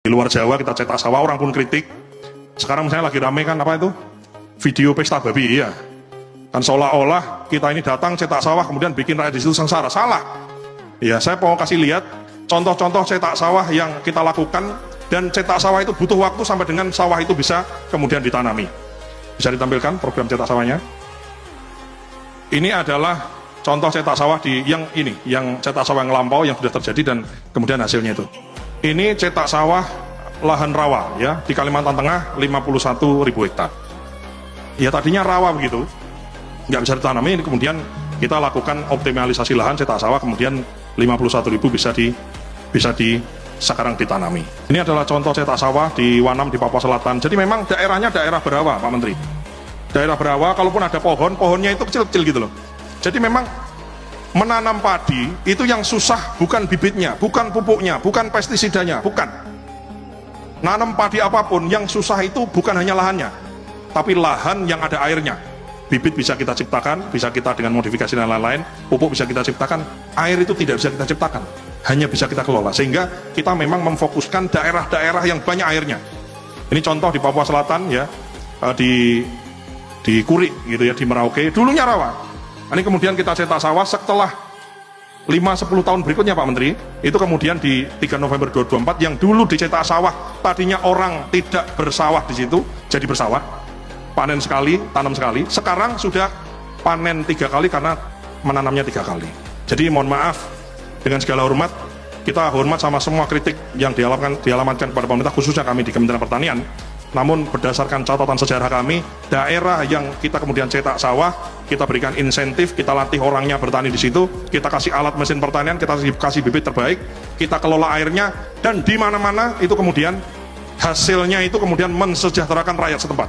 Di luar Jawa kita cetak sawah, orang pun kritik. Sekarang misalnya lagi rame kan apa itu? Video pesta babi, iya. Kan seolah-olah kita ini datang cetak sawah kemudian bikin rakyat di situ sengsara. Salah. Ya, saya mau kasih lihat contoh-contoh cetak sawah yang kita lakukan, dan cetak sawah itu butuh waktu sampai dengan sawah itu bisa kemudian ditanami. Bisa ditampilkan program cetak sawahnya. Ini adalah contoh cetak sawah yang cetak sawah yang lampau yang sudah terjadi dan kemudian hasilnya itu. Ini cetak sawah lahan rawa ya di Kalimantan Tengah 51.000 hektar. Ya tadinya rawa begitu, nggak bisa ditanami. Ini kemudian kita lakukan optimalisasi lahan cetak sawah, kemudian 51.000 bisa sekarang ditanami. Ini adalah contoh cetak sawah di Wanam di Papua Selatan. Jadi memang daerahnya daerah berawa, Pak Menteri. Daerah berawa, kalaupun ada pohonnya itu kecil-kecil gitu loh. Jadi memang menanam padi itu yang susah bukan bibitnya, bukan pupuknya, bukan pestisidanya, bukan. Nanam padi apapun yang susah itu bukan hanya lahannya, tapi lahan yang ada airnya. Bibit bisa kita ciptakan, bisa kita dengan modifikasi dan lain-lain, pupuk bisa kita ciptakan, air itu tidak bisa kita ciptakan, hanya bisa kita kelola. Sehingga kita memang memfokuskan daerah-daerah yang banyak airnya. Ini contoh di Papua Selatan ya, di Kurik gitu ya, di Merauke, dulunya rawa. Ini kemudian kita cetak sawah setelah 5-10 tahun berikutnya Pak Menteri, itu kemudian di 3 November 2024 yang dulu dicetak sawah, tadinya orang tidak bersawah di situ, jadi bersawah, panen sekali, tanam sekali, sekarang sudah panen 3 kali karena menanamnya 3 kali. Jadi mohon maaf, dengan segala hormat, kita hormat sama semua kritik yang dialamatkan kepada pemerintah, khususnya kami di Kementerian Pertanian. Namun berdasarkan catatan sejarah kami, daerah yang kita kemudian cetak sawah, kita berikan insentif, kita latih orangnya bertani di situ, kita kasih alat mesin pertanian, kita kasih bibit terbaik, kita kelola airnya, dan di mana-mana itu kemudian hasilnya itu kemudian mensejahterakan rakyat setempat.